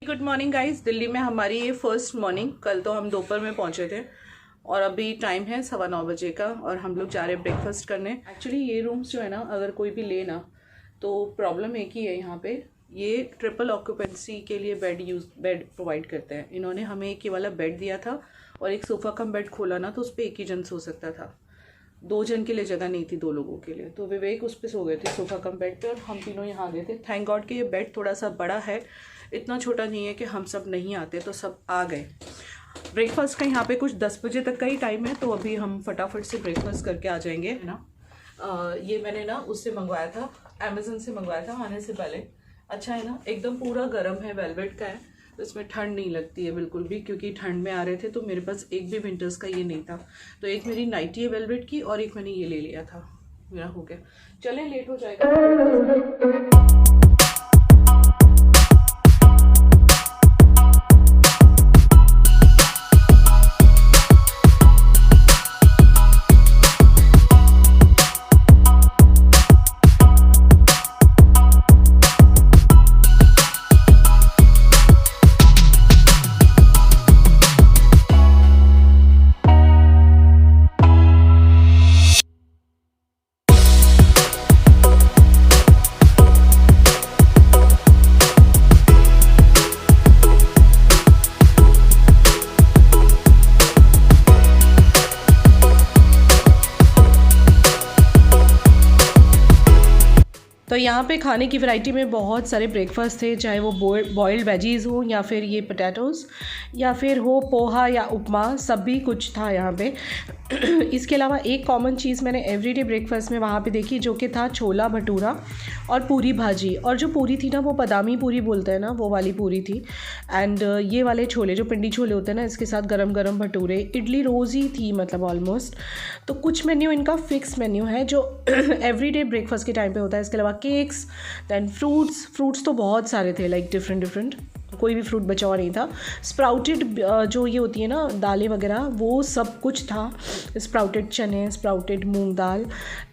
Good morning guys. Delhi में हमारी ये फर्स्ट मॉर्निंग। कल तो हम दोपहर में पहुंचे थे और अभी टाइम है 9:15 बजे का और हम लोग जा रहे हैं ब्रेकफास्ट करने। एक्चुअली ये रूम्स जो है ना, अगर कोई भी लेना तो प्रॉब्लम एक ही है, यहाँ पे ये ट्रिपल ऑक्यूपेंसी के लिए बेड प्रोवाइड करते हैं। इन्होंने हमें एक ही वाला बेड दिया था और एक सोफ़ा कम बेड खोला ना, तो उस पर एक ही जन सो सकता था। 2 जन के लिए जगह नहीं थी 2 लोगों के लिए, तो विवेक उस पर सो गए थे सोफ़ा कम बेड पे और हम तीनों यहाँ गए थे। थैंक गॉड कि ये बेड थोड़ा सा बड़ा है, इतना छोटा नहीं है कि हम सब नहीं आते, तो सब आ गए। ब्रेकफास्ट का यहाँ पे कुछ 10 बजे तक का ही टाइम है, तो अभी हम फटाफट से ब्रेकफास्ट करके आ जाएंगे, है ना। ये मैंने ना उससे मंगवाया था, अमेज़न से मंगवाया था आने से पहले। अच्छा है ना, एकदम पूरा गर्म है, वेलवेट का है, तो इसमें ठंड नहीं लगती है बिल्कुल भी, क्योंकि ठंड में आ रहे थे तो मेरे पास एक भी विंटर्स का ये नहीं था। तो एक मेरी नाइटी है वेलवेट की और एक मैंने ये ले लिया था, मेरा हो गया। चले, लेट हो जाएगा। तो यहाँ पे खाने की वैरायटी में बहुत सारे ब्रेकफास्ट थे, चाहे वो बॉइल्ड वेजीज़ हो या फिर ये पोटैटोज़ या फिर हो पोहा या उपमा, सब भी कुछ था यहाँ पे। इसके अलावा एक कॉमन चीज़ मैंने एवरीडे ब्रेकफास्ट में वहाँ पे देखी, जो कि था छोला भटूरा और पूरी भाजी। और जो पूरी थी ना, वो बादामी पूरी बोलते हैं ना, वो वाली पूरी थी। एंड ये वाले छोले जो पिंडी छोले होते हैं ना, इसके साथ गरम गरम भटूरे। इडली रोज़ ही थी मतलब ऑलमोस्ट। तो कुछ मेन्यू इनका फिक्स मेन्यू है जो एवरीडे ब्रेकफास्ट के टाइम पे होता है। इसके अलावा केक्स, दैन फ्रूट्स तो बहुत सारे थे, लाइक डिफरेंट, कोई भी फ्रूट बचा हुआ नहीं था। स्प्राउटेड जो ये होती है ना दालें वगैरह, वो सब कुछ था। स्प्राउटेड चने, sprouted moong dal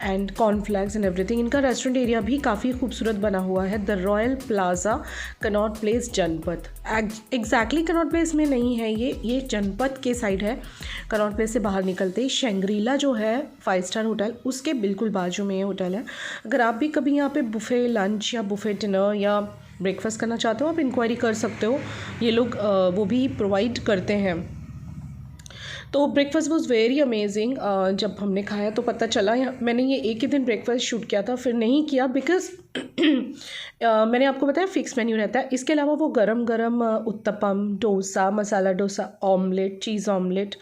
and cornflakes and everything. इनका रेस्टोरेंट एरिया भी काफ़ी खूबसूरत बना हुआ है, the royal plaza, Connaught place, Janpath. Exactly Connaught place में नहीं है ये जनपथ के साइड है। कनॉट प्लेस से बाहर निकलते ही शंग्रीला जो है 5 स्टार होटल, उसके बिल्कुल बाजू में ये होटल है। अगर आप भी कभी यहाँ पे बुफ़े लंच या बुफ़े डिनर या ब्रेकफास्ट करना चाहते हो, आप इंक्वायरी कर सकते हो, ये लोग वो भी प्रोवाइड करते हैं। तो ब्रेकफास्ट वॉज वेरी अमेजिंग। जब हमने खाया तो पता चला, मैंने ये एक ही दिन ब्रेकफास्ट शूट किया था, फिर नहीं किया बिकॉज मैंने आपको बताया फिक्स मेन्यू रहता है। इसके अलावा वो गरम गरम उत्तपम, डोसा, मसाला डोसा, ऑमलेट, चीज़ ऑमलेट,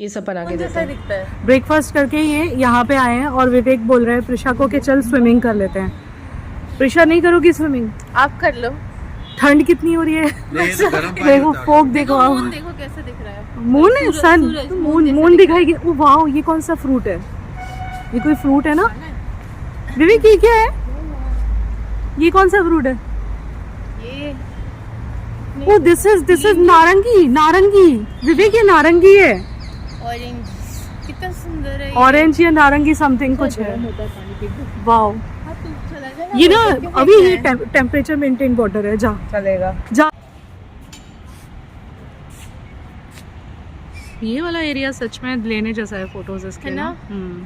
ये सब बना के देते हैं। ब्रेकफास्ट करके ये यहाँ पे आए हैं और विवेक बोल रहे हैं प्रिशा को कि चल स्विमिंग कर लेते हैं। प्रिशा नहीं करोगी स्विमिंग? आप कर लो। ठंड कितनी हो रही है, देखो फोक देखो, देखो कैसे दिख रहा है। मून है, सन, मून दिखाएगी। ओ वाओ, ये कौन सा फ्रूट है? ये कोई फ्रूट है ना विवेक? ये क्या है? ये कौन सा फ्रूट है? ये ओ दिस इज नारंगी विवेक, ये नारंगी है। ऑरेंज, कितना सुंदर है। ऑरेंज या नारंगी समथिंग कुछ है। वाओ, ये ना अभी ये टेम्परेचर मेंटेन वाटर है, जा चलेगा जा। ये वाला एरिया सच में लेने जैसा है फोटोज इसके, है ना।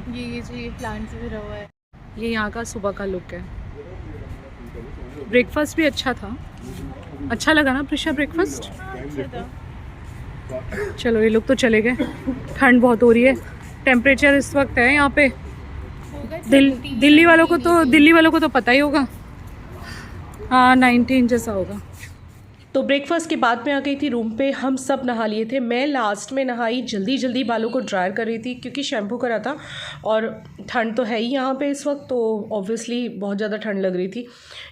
ये प्लांट से भरा हुआ है। ये यहाँ का सुबह का लुक है। ब्रेकफास्ट भी अच्छा था, अच्छा लगा ना प्रिशा ब्रेकफास्ट? चलो ये लोग तो चले गए, ठंड बहुत हो रही है। टेम्परेचर इस वक्त है यहाँ पे, दिल्ली वालों को तो पता ही होगा, हाँ 19 जैसा होगा। तो ब्रेकफास्ट के बाद में आ गई थी रूम पे, हम सब नहा लिए थे। मैं लास्ट में नहाई, जल्दी बालों को ड्रायर कर रही थी क्योंकि शैम्पू करा था और ठंड तो है ही यहाँ पे इस वक्त, तो ऑब्वियसली बहुत ज़्यादा ठंड लग रही थी।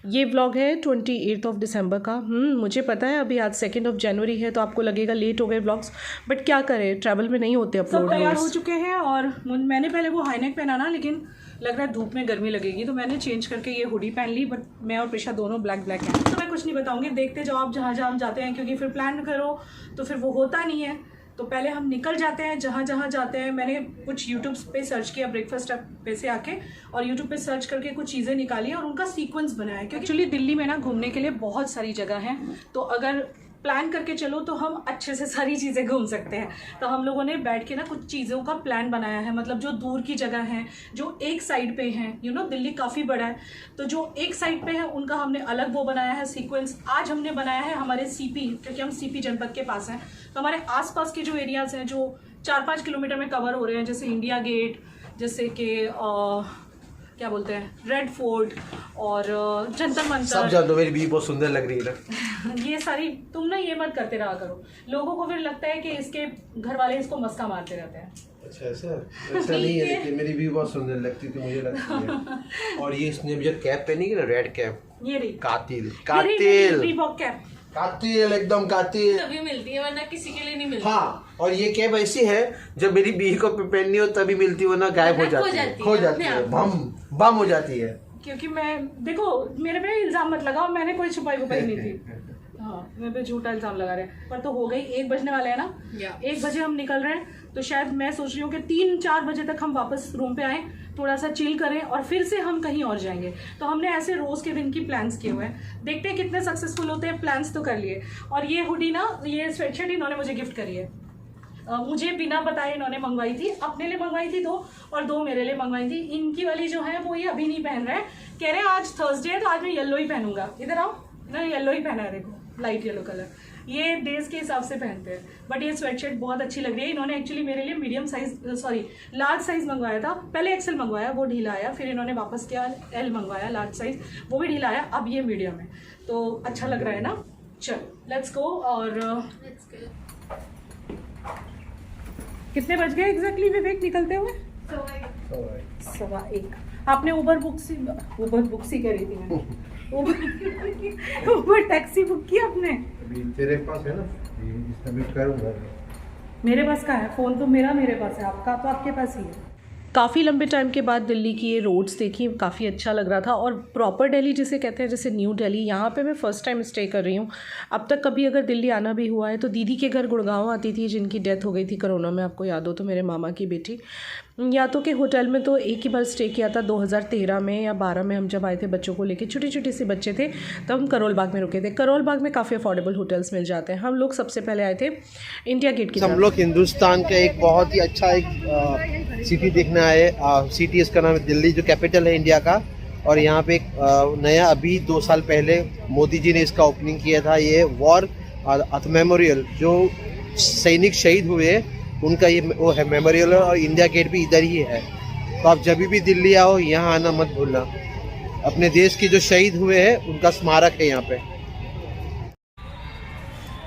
ये व्लॉग है 28 दिसंबर का। मुझे पता है अभी आज 2 जनवरी है, तो आपको लगेगा लेट हो गए व्लॉग्स, बट क्या करें, ट्रैवल में नहीं होते अपलोड। तैयार हो चुके हैं और मैंने पहले वो हाईनेक पहना ना, लेकिन लग रहा है धूप में गर्मी लगेगी, तो मैंने चेंज करके ये हुडी पहन ली। बट मैं और प्रिशा दोनों ब्लैक हैं, तो मैं कुछ नहीं बताऊंगी, देखते जाओ आप जहाँ जहाँ जाते हैं, क्योंकि फिर प्लान करो तो फिर वो होता नहीं है। तो पहले हम निकल जाते हैं जहाँ जहाँ जाते हैं। मैंने कुछ यूट्यूब पे सर्च किया ब्रेकफास्ट पे से आके, और यूट्यूब पे सर्च करके कुछ चीज़ें निकाली और उनका सीक्वेंस बनाया। क्योंकि एक्चुअली दिल्ली में ना घूमने के लिए बहुत सारी जगह हैं, तो अगर प्लान करके चलो तो हम अच्छे से सारी चीज़ें घूम सकते हैं। तो हम लोगों ने बैठ के ना कुछ चीज़ों का प्लान बनाया है, मतलब जो दूर की जगह हैं, जो एक साइड पे हैं, दिल्ली काफ़ी बड़ा है, तो जो एक साइड पे है उनका हमने अलग वो बनाया है सीक्वेंस। आज हमने बनाया है हमारे सीपी, क्योंकि हम सीपी जनपद के पास हैं, तो हमारे आसपास के जो एरियाज़ हैं जो 4-5 किलोमीटर में कवर हो रहे हैं, जैसे इंडिया गेट, जैसे कि क्या बोलते हैं, रेड फोर्ट और जंतर मंतर। सब जान दो, मेरी बीवी बहुत सुंदर लग रही है ना। ये सारी तुम ना ये मत करते रहा करो, लोगों को फिर लगता है कि इसके घर वाले इसको मस्का मारते रहते हैं। अच्छा ऐसा नहीं है, लेकिन मेरी बीवी बहुत सुंदर लगती थी, मुझे लगती है। और ये इसने मुझे कैप पहनी है ना, रेड कैप, ये रही कातिल रीबॉक कैप, कातिल एकदम कातिल। तभी मिलती है वरना किसी के लिए नहीं मिलती। हाँ, और ये कैप ऐसी है जब मेरी बीवी को पहननी हो तभी मिलती, वरना गायब हो जाती है, खो जाती है, बम हो जाती है। क्योंकि मैं देखो, मेरे पे इल्जाम मत लगाओ, मैंने कोई छुपाई वुपाई नहीं थी। हाँ, मेरे पे झूठा इल्जाम लगा रहे हैं, पर तो हो गई। 1 बजने वाले हैं ना, 1 बजे हम निकल रहे हैं, तो शायद मैं सोच रही हूँ कि 3-4 बजे तक हम वापस रूम पे आए, थोड़ा सा चिल करें और फिर से हम कहीं और जाएंगे। तो हमने ऐसे रोज के दिन की प्लान्स किए हुए हैं, देखते हैं कितने सक्सेसफुल होते हैं। प्लान्स तो कर लिए। और ये हुडी ना, ये स्वेटशर्ट इन्होंने मुझे गिफ्ट करी है, मुझे बिना बताए इन्होंने मंगवाई थी, अपने लिए मंगवाई थी 2 और 2 मेरे लिए मंगवाई थी। इनकी वाली जो है वो ये अभी नहीं पहन रहे हैं, कह रहे हैं आज थर्सडे है तो आज मैं येलो ही पहनूंगा। इधर आओ ना, येलो ही पहना है, देखो लाइट येलो कलर, ये डेज के हिसाब से पहनते हैं। बट ये स्वेटशर्ट बहुत अच्छी लग रही है। इन्होंने एक्चुअली मेरे लिए लार्ज साइज मंगवाया था, पहले एक्सेल मंगवाया, वो ढीला आया, फिर इन्होंने वापस किया एल मंगवाया, लार्ज साइज, वो भी ढीला आया, अब ये मीडियम है, तो अच्छा लग रहा है ना। चलो लेट्स गो। और कितने बज गए एग्जैक्टली विवेक निकलते हुए? 1:15। आपने उबर बुक सी कह रही थी मैंने उबर टैक्सी बुक की आपने? अभी तेरे पास है ना, इसमें करूंगा। मेरे पास का है फ़ोन, तो मेरे पास है, आपका तो आपके पास ही है। काफ़ी लंबे टाइम के बाद दिल्ली की ये रोड्स देखी, काफ़ी अच्छा लग रहा था। और प्रॉपर दिल्ली जिसे कहते हैं, जैसे न्यू दिल्ली, यहाँ पे मैं फ़र्स्ट टाइम स्टे कर रही हूँ। अब तक कभी अगर दिल्ली आना भी हुआ है तो दीदी के घर गुड़गांव आती थी, जिनकी डेथ हो गई थी कोरोना में, आपको याद हो तो, मेरे मामा की बेटी। या तो कि होटल में तो एक ही बार स्टे किया था 2013 में या 12 में, हम जब आए थे बच्चों को लेके, छोटे छोटे से बच्चे थे, तब हम करोल बाग में रुके थे। करोल बाग में काफ़ी अफोर्डेबल होटल्स मिल जाते हैं। हम लोग सबसे पहले आए थे इंडिया गेट की। हम लोग हिंदुस्तान का एक बहुत ही अच्छा एक सिटी देखने आए। सिटी इसका नाम है दिल्ली, जो कैपिटल है इंडिया का। और यहाँ पे एक नया, अभी 2 साल पहले मोदी जी ने इसका ओपनिंग किया था, ये वॉर मेमोरियल, जो सैनिक शहीद हुए उनका ये वो है मेमोरियल, और इंडिया गेट भी इधर ही है। तो आप जब भी दिल्ली आओ यहाँ आना मत भूलना। अपने देश के जो शहीद हुए हैं उनका स्मारक है यहाँ पे।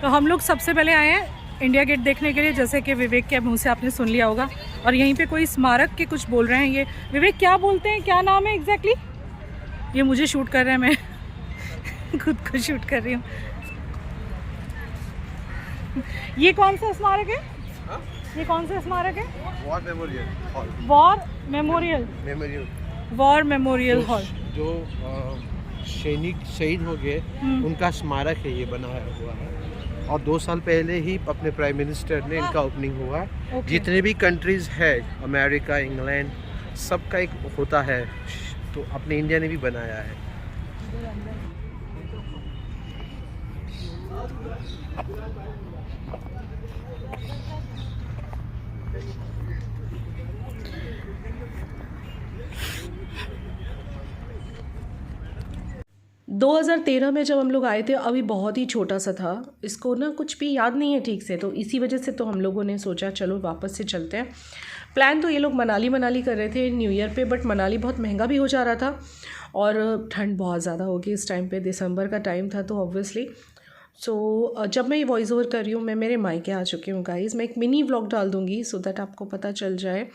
तो हम लोग सबसे पहले आए हैं इंडिया गेट देखने के लिए, जैसे कि विवेक के मुंह से आपने सुन लिया होगा। और यहीं पे कोई स्मारक के कुछ बोल रहे हैं। ये विवेक क्या बोलते हैं, क्या नाम है एग्जैक्टली? ये मुझे शूट कर रहे हैं, मैं खुद को शूट कर रही हूँ। ये कौन सा स्मारक है? ये कौन सा स्मारक है? War memorial hall. War memorial hall, जो सैनिक शहीद हो गए उनका स्मारक है, ये बनाया हुआ है। और 2 साल पहले ही अपने प्राइम मिनिस्टर ने इनका ओपनिंग हुआ। जितने भी कंट्रीज है, अमेरिका, इंग्लैंड, सबका एक होता है, तो अपने इंडिया ने भी बनाया है। 2013 में जब हम लोग आए थे, अभी बहुत ही छोटा सा था, इसको ना कुछ भी याद नहीं है ठीक से, तो इसी वजह से तो हम लोगों ने सोचा चलो वापस से चलते हैं। प्लान तो ये लोग मनाली कर रहे थे न्यू ईयर पे, बट मनाली बहुत महंगा भी हो जा रहा था और ठंड बहुत ज़्यादा होगी इस टाइम पे, दिसंबर का टाइम था, तो ऑब्वियसली जब मैं ये वॉइस ओवर कर रही हूँ, मैं मेरे मायके आ चुकी हूँ गाइज़। मैं एक मिनी व्लॉग डाल दूँगी सो दैट आपको पता चल जाए,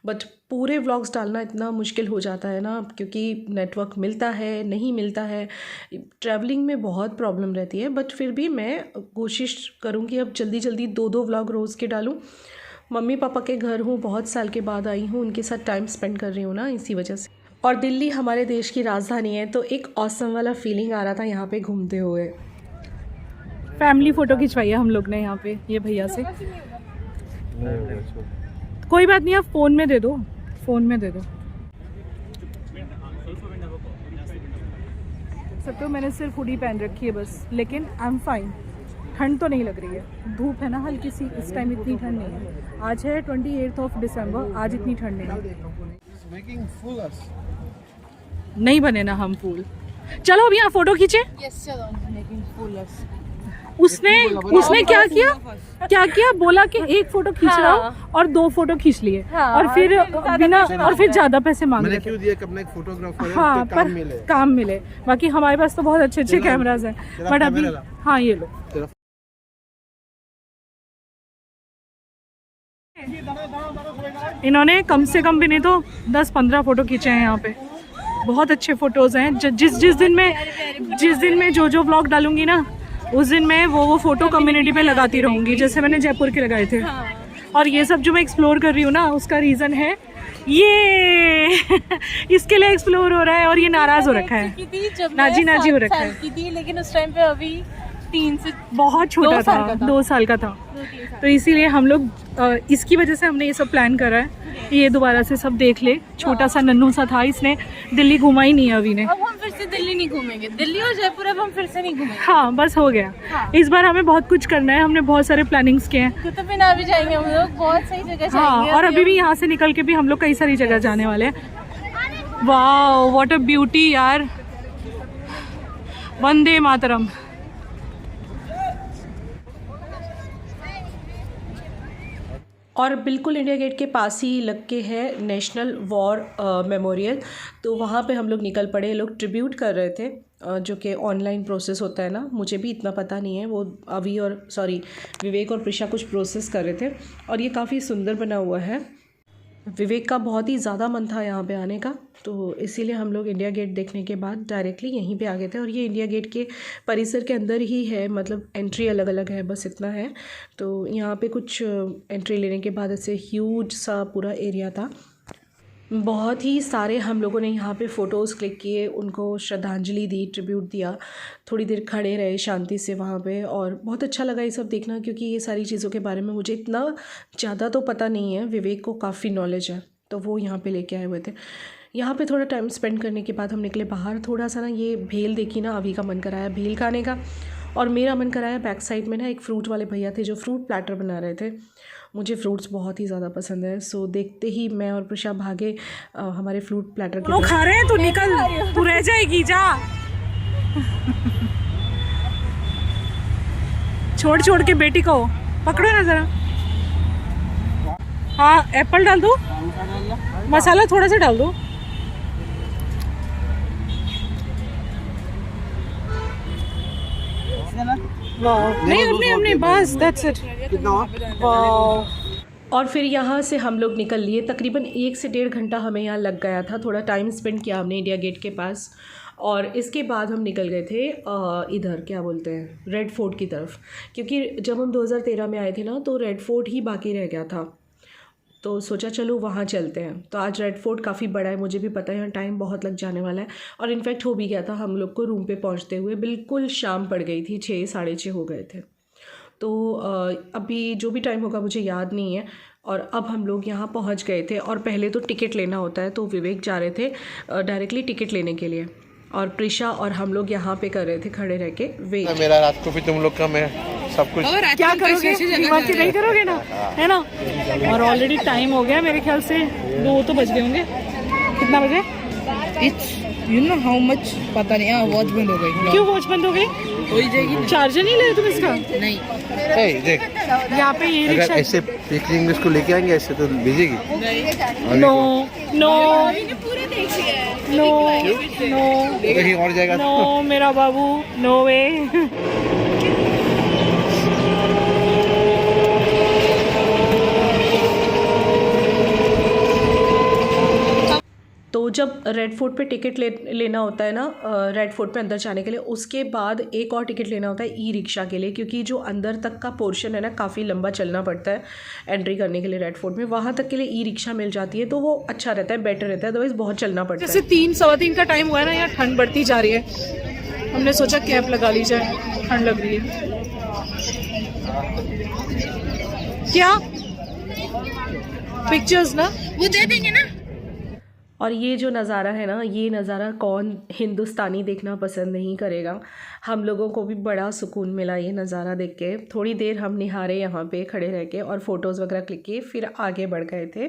बट पूरे व्लॉग्स डालना इतना मुश्किल हो जाता है ना, क्योंकि नेटवर्क मिलता है नहीं मिलता है, ट्रैवलिंग में बहुत प्रॉब्लम रहती है। बट फिर भी मैं कोशिश करूँगी अब जल्दी 2 व्लॉग रोज़ के डालूँ। मम्मी पापा के घर हूँ, बहुत साल के बाद आई हूँ, उनके साथ टाइम स्पेंड कर रही हूँ ना, इसी वजह से। और दिल्ली हमारे देश की राजधानी है, तो एक ऑसम वाला फीलिंग आ रहा था यहाँ पे घूमते हुए। फैमिली फ़ोटो खिंचवाई है हम लोग ने यहाँ पे ये भैया से। कोई बात नहीं, आप फ़ोन में दे दो, फ़ोन में दे दो। सब तो मैंने सिर्फ हुडी पहन रखी है बस, लेकिन आई एम फाइन। ठंड तो नहीं लग रही है, धूप है ना हल्की सी, इस टाइम इतनी ठंड नहीं है। आज है 28 दिसंबर, आज इतनी ठंड नहीं है। नहीं बने ना हम फूल। चलो अब यहाँ फोटो खींचे। उसने क्या किया बोला कि एक फोटो खींच रहा हूँ और 2 फोटो खींच लिए और फिर बिना और फिर ज्यादा पैसे मांग रहे। क्यों दिया कि अपना एक फोटोग्राफर है, हाँ, उसको काम मिले। बाकी हमारे पास तो बहुत अच्छे कैमराज हैं, बट अभी हाँ ये लो। इन्होंने कम से कम भी नहीं तो 10-15 फोटो खींचे हैं यहाँ पे। बहुत अच्छे फोटोज हैं। जिस दिन में जो व्लॉग डालूंगी ना, उस दिन मैं वो फोटो कम्युनिटी पे लगाती रहूंगी, जैसे मैंने जयपुर के लगाए थे। और ये सब जो मैं एक्सप्लोर कर रही हूँ ना, उसका रीजन है ये इसके लिए एक्सप्लोर हो रहा है और ये नाराज हो रखा है, नाजी हो रखा है। लेकिन उस टाइम पे अभी 3 से बहुत छोटा था, 2 साल का था। तो इसीलिए हम लोग इसकी वजह से हमने ये सब प्लान करा है, ये दोबारा से सब देख ले। छोटा सा नन्नू सा था, इसने दिल्ली घुमा ही नहीं अभी ने। अब हम फिर से दिल्ली नहीं घूमेंगे, दिल्ली और जयपुर अब हम फिर से नहीं घूमेंगे। हाँ बस हो गया। इस बार हमें बहुत कुछ करना है, हमने बहुत सारे प्लानिंग्स किए हैं। कुतुब मीनार भी जाएंगे हम लोग, बहुत सही जगह जाएंगे। हाँ, और अभी भी यहाँ से निकल के भी हम लोग कई सारी जगह जाने वाले हैं। वाओ व्हाट अ ब्यूटी यार, वंदे मातरम। और बिल्कुल इंडिया गेट के पास ही लग के है नेशनल वॉर मेमोरियल। तो वहाँ पे हम लोग निकल पड़े। लोग ट्रिब्यूट कर रहे थे, जो कि ऑनलाइन प्रोसेस होता है ना, मुझे भी इतना पता नहीं है। वो विवेक और प्रिशा कुछ प्रोसेस कर रहे थे और ये काफ़ी सुंदर बना हुआ है। विवेक का बहुत ही ज़्यादा मन था यहाँ पे आने का, तो इसीलिए हम लोग इंडिया गेट देखने के बाद डायरेक्टली यहीं पे आ गए थे। और ये इंडिया गेट के परिसर के अंदर ही है, मतलब एंट्री अलग अलग है, बस इतना है। तो यहाँ पे कुछ एंट्री लेने के बाद ऐसे ह्यूज सा पूरा एरिया था। बहुत ही सारे हम लोगों ने यहाँ पे फ़ोटोज़ क्लिक किए, उनको श्रद्धांजलि दी, ट्रिब्यूट दिया, थोड़ी देर खड़े रहे शांति से वहाँ पे। और बहुत अच्छा लगा ये सब देखना, क्योंकि ये सारी चीज़ों के बारे में मुझे इतना ज़्यादा तो पता नहीं है। विवेक को काफ़ी नॉलेज है, तो वो यहाँ पे लेके आए हुए थे। यहाँ पे थोड़ा टाइम स्पेंड करने के बाद हम निकले बाहर। थोड़ा सा ना ये भेल देखी ना, अभी का मन कराया भेल खाने का, और मेरा मन कराया बैक साइड में ना एक फ्रूट वाले भैया थे जो फ्रूट प्लेटर बना रहे थे। मुझे फ्रूट्स बहुत ही ज़्यादा पसंद है, सो देखते ही मैं और प्रिशा भागे हमारे फ्रूट प्लेटर के। लोग खा रहे हैं, तू निकल, तू रह जाएगी, जा। छोड़ के बेटी को पकड़ो ना जरा। हाँ एप्पल डाल दो, मसाला थोड़ा सा डाल दो। नहीं हमने बस दैट्स इट। और फिर यहाँ से हम लोग निकल लिए। तकरीबन 1 से 1.5 घंटा हमें यहाँ लग गया था। थोड़ा टाइम स्पेंड किया हमने इंडिया गेट के पास, और इसके बाद हम निकल गए थे इधर क्या बोलते हैं, रेड फोर्ट की तरफ। क्योंकि जब हम 2013 में आए थे ना, तो रेड फोर्ट ही बाकी रह गया था, तो सोचा चलो वहाँ चलते हैं। तो आज रेड फोर्ट काफ़ी बड़ा है, मुझे भी पता है यहाँ टाइम बहुत लग जाने वाला है। और इनफैक्ट हो भी गया था, हम लोग को रूम पे पहुँचते हुए बिल्कुल शाम पड़ गई थी, 6 साढ़े 6 हो गए थे। तो अभी जो भी टाइम होगा मुझे याद नहीं है। और अब हम लोग यहाँ पहुँच गए थे, और पहले तो टिकट लेना होता है, तो विवेक जा रहे थे डायरेक्टली टिकट लेने के लिए, और प्रिशा और हम लोग यहाँ पे कर रहे थे खड़े रह के वेट। मेरा रात को भी तुम लोग का मैं सब कुछ क्या करोगे, नहीं करोगे ना, है ना। और ऑलरेडी टाइम हो गया, मेरे ख्याल से 2 तो बज गए होंगे। कितना बजे? यू नो हाउ मच पता नहीं। वॉच बंद हो गई। क्यों वॉच बंद हो गई? हो ही जाएगी। चार्जर नहीं ले तुम इसका? नहीं। देख यहाँ पे ये अगर रिक्शा ऐसे पिकनिक इसको लेके आएंगे ऐसे तो भेजेगी। नो कहीं और जाएगा नो मेरा बाबू, नो वे। तो जब रेड फोर्ट पे टिकट लेना होता है ना, रेड फोर्ट पे अंदर जाने के लिए, उसके बाद एक और टिकट लेना होता है ई रिक्शा के लिए, क्योंकि जो अंदर तक का पोर्शन है ना, काफ़ी लंबा चलना पड़ता है एंट्री करने के लिए रेड फोर्ट में। वहाँ तक के लिए ई रिक्शा मिल जाती है, तो वो अच्छा रहता है, बेटर रहता है, अदरवाइज़ बहुत चलना पड़ता है। जैसे 3 सवा 3 का टाइम हुआ है ना, यहाँ ठंड बढ़ती जा रही है। हमने सोचा कैप लगा ली जाए, ठंड लग रही है। क्या पिक्चर्स ना वो दे देंगे ना। और ये जो नज़ारा है ना, ये नज़ारा कौन हिंदुस्तानी देखना पसंद नहीं करेगा। हम लोगों को भी बड़ा सुकून मिला ये नज़ारा देख के। थोड़ी देर हम निहारे यहाँ पे खड़े रह के और फ़ोटोज़ वगैरह क्लिक किए, फिर आगे बढ़ गए थे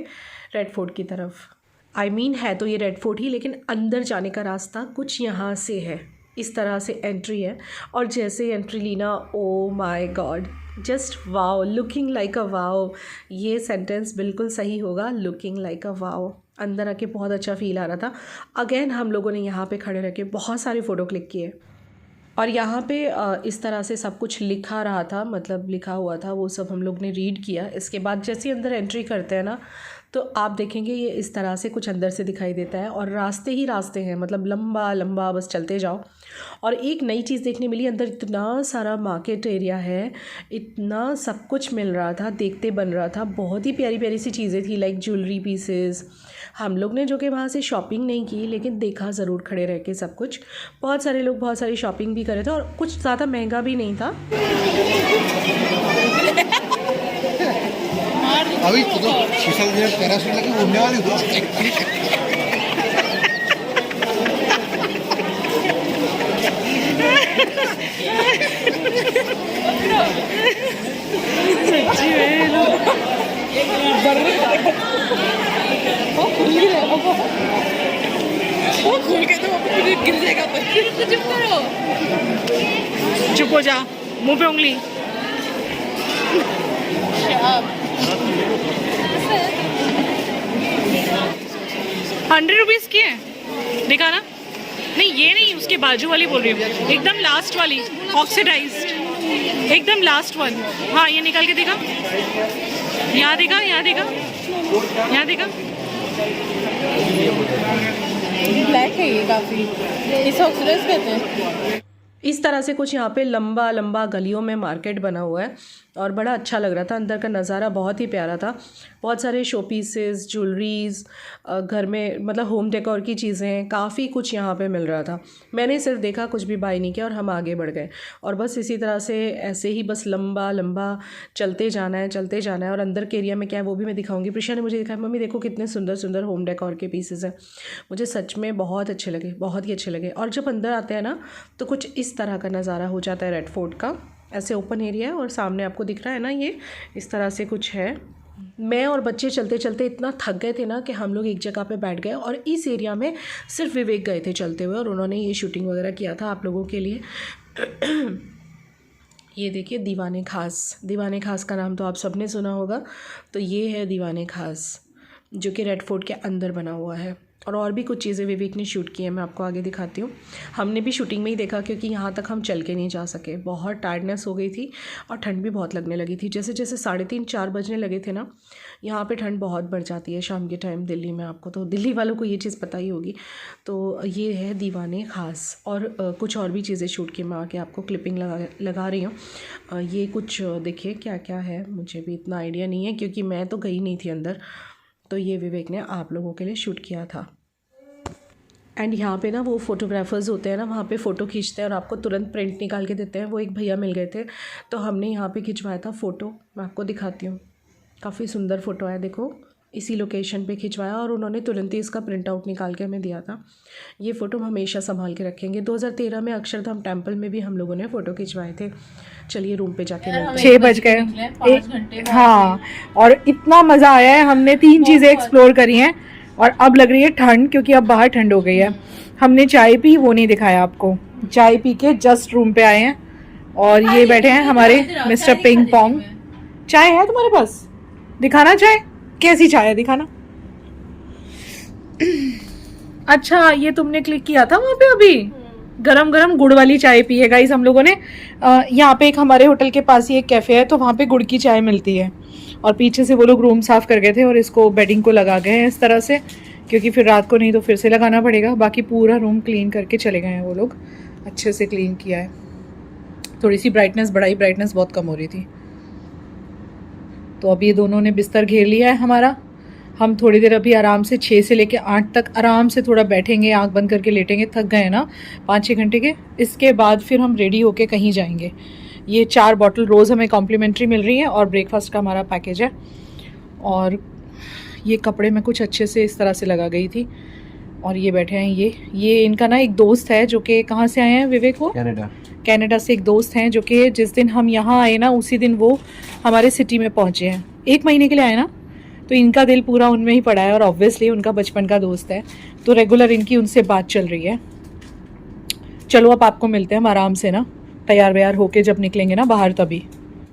रेड फोर्ट की तरफ। है तो ये रेड फोर्ट ही, लेकिन अंदर जाने का रास्ता कुछ यहाँ से है। इस तरह से एंट्री है और जैसे एंट्री ली ना, oh my God, just wow, looking like a wow. ये सेंटेंस बिल्कुल सही होगा, लुकिंग लाइक अ वाओ। अंदर आके बहुत अच्छा फ़ील आ रहा था। अगेन हम लोगों ने यहाँ पे खड़े रह के बहुत सारे फ़ोटो क्लिक किए और यहाँ पे इस तरह से सब कुछ लिखा रहा था, मतलब लिखा हुआ था, वो सब हम लोग ने रीड किया। इसके बाद जैसे अंदर एंट्री करते हैं ना, तो आप देखेंगे ये इस तरह से कुछ अंदर से दिखाई देता है और रास्ते ही रास्ते हैं, मतलब लंबा लंबा बस चलते जाओ। और एक नई चीज़ देखने मिली, अंदर इतना सारा मार्केट एरिया है, इतना सब कुछ मिल रहा था, देखते बन रहा था। बहुत ही प्यारी प्यारी सी चीज़ें थी, लाइक ज्वेलरी पीसेस। हम लोग ने जो कि वहाँ से शॉपिंग नहीं की, लेकिन देखा ज़रूर खड़े रह के सब कुछ। बहुत सारे लोग बहुत सारी शॉपिंग भी कर रहे थे और कुछ ज़्यादा महंगा भी नहीं था। अभी तो सोशल मीडिया पैराशूट लेके घूमने वाली हो। सच्ची में वो खोल के तो गिर जाएगा। चुप करो, चुप हो जा, मुंह पे उंगली। 100 रुपीज़ की है, दिखा ना। नहीं ये नहीं, उसके बाजू वाली बोल रही हूँ, एकदम लास्ट वाली, ऑक्सीडाइज्ड, एकदम लास्ट वन। हाँ ये निकाल के दिखा, यहाँ दिखा, यहाँ दिखा, यहाँ दिखा। ब्लैक है ये काफ़ी, इसे ऑक्सीडाइज कहते हैं। इस तरह से कुछ यहाँ पे लंबा लंबा गलियों में मार्केट बना हुआ है और बड़ा अच्छा लग रहा था। अंदर का नज़ारा बहुत ही प्यारा था। बहुत सारे शो पीसेस, ज्वेलरीज, घर में मतलब होम डेकोर की चीज़ें, काफ़ी कुछ यहाँ पे मिल रहा था। मैंने सिर्फ देखा, कुछ भी बाय नहीं किया और हम आगे बढ़ गए। और बस इसी तरह से ऐसे ही बस लंबा लंबा चलते जाना है, चलते जाना है। और अंदर के एरिया में क्या है वो भी मैं दिखाऊंगी। प्रिशा ने मुझे दिखाया, मम्मी देखो कितने सुंदर सुंदर होम डेकोर के पीसेस हैं। मुझे सच में बहुत अच्छे लगे, बहुत ही अच्छे लगे। और जब अंदर आते हैं ना, तो कुछ इस तरह का नज़ारा हो जाता है रेड फोर्ट का। ऐसे ओपन एरिया है और सामने आपको दिख रहा है ना, ये इस तरह से कुछ है। मैं और बच्चे चलते चलते इतना थक गए थे ना कि हम लोग एक जगह पे बैठ गए और इस एरिया में सिर्फ विवेक गए थे चलते हुए और उन्होंने ये शूटिंग वगैरह किया था आप लोगों के लिए। ये देखिए दीवाने खास, दीवाने खास का नाम तो आप सबने सुना होगा। तो ये है दीवाने खास, जो कि रेड फोर्ट के अंदर बना हुआ है। और भी कुछ चीज़ें विवेक ने शूट की है, मैं आपको आगे दिखाती हूँ। हमने भी शूटिंग में ही देखा, क्योंकि यहाँ तक हम चल के नहीं जा सके, बहुत टायर्डनेस हो गई थी और ठंड भी बहुत लगने लगी थी। जैसे जैसे 3:30-4 बजने लगे थे ना, यहाँ पे ठंड बहुत बढ़ जाती है शाम के टाइम दिल्ली में। आपको तो दिल्ली वालों को ये चीज़ पता ही होगी। तो ये है दीवाने खास। और कुछ और भी चीज़ें शूट की, मैं आके आपको क्लिपिंग लगा रही हूँ। ये कुछ देखिए क्या क्या है, मुझे भी इतना आइडिया नहीं है क्योंकि मैं तो गई नहीं थी अंदर। तो ये विवेक ने आप लोगों के लिए शूट किया था। एंड यहाँ पे ना वो फ़ोटोग्राफ़र्स होते हैं ना, वहाँ पे फ़ोटो खींचते हैं और आपको तुरंत प्रिंट निकाल के देते हैं। वो एक भैया मिल गए थे, तो हमने यहाँ पे खिंचवाया था फ़ोटो। मैं आपको दिखाती हूँ, काफ़ी सुंदर फ़ोटो है, देखो इसी लोकेशन पे खिंचवाया और उन्होंने तुरंत ही इसका प्रिंट आउट निकाल के हमें दिया था। ये फ़ोटो हम हमेशा संभाल के रखेंगे। 2013 में अक्षरधाम टेम्पल में भी हम लोगों ने फ़ोटो खिंचवाए थे। चलिए रूम पे जाके मिलते हैं। 6 बज गए। हाँ, और इतना मज़ा आया है। हमने 3 चीज़ें एक्सप्लोर करी हैं और अब लग रही है ठंड, क्योंकि अब बाहर ठंड हो गई है। हमने चाय पी, वो नहीं दिखाया आपको। चाय पी के जस्ट रूम पे आए हैं और ये बैठे हैं हमारे मिस्टर पिंग पोंग। चाय है तुम्हारे पास? दिखाना चाय, कैसी चाय है दिखाना। अच्छा, ये तुमने क्लिक किया था वहाँ पे अभी? गरम गरम गुड़ वाली चाय पी है गाइस हम लोगों ने। यहाँ पे एक हमारे होटल के पास ही एक कैफ़े है, तो वहाँ पे गुड़ की चाय मिलती है। और पीछे से वो लोग रूम साफ़ कर गए थे और इसको बेडिंग को लगा गए हैं इस तरह से, क्योंकि फिर रात को नहीं तो फिर से लगाना पड़ेगा। बाकी पूरा रूम क्लीन करके चले गए हैं वो लोग, अच्छे से क्लीन किया है। थोड़ी सी ब्राइटनेस बढ़ाई, ब्राइटनेस बहुत कम हो रही थी। तो अब ये दोनों ने बिस्तर घेर लिया है हमारा। हम थोड़ी देर अभी आराम से 6 से लेकर 8 तक आराम से थोड़ा बैठेंगे, आंख बंद करके लेटेंगे। थक गए हैं ना 5-6 घंटे के। इसके बाद फिर हम रेडी होके कहीं जाएंगे। ये 4 बॉटल रोज़ हमें कॉम्प्लीमेंट्री मिल रही हैं और ब्रेकफास्ट का हमारा पैकेज है। और ये कपड़े मैं कुछ अच्छे से इस तरह से लगा गई थी और ये बैठे हैं ये इनका ना एक दोस्त है जो कि कहाँ से आए हैं विवेक? वो कनाडा से एक दोस्त हैं जो कि जिस दिन हम यहाँ आए ना उसी दिन वो हमारे सिटी में पहुँचे हैं। 1 महीने के लिए आए ना, तो इनका दिल पूरा उनमें ही पड़ा है और ऑब्वियसली उनका बचपन का दोस्त है, तो रेगुलर इनकी उनसे बात चल रही है। चलो अब आपको मिलते हैं हम आराम से ना, तैयार व्यार होके जब निकलेंगे ना बाहर तभी।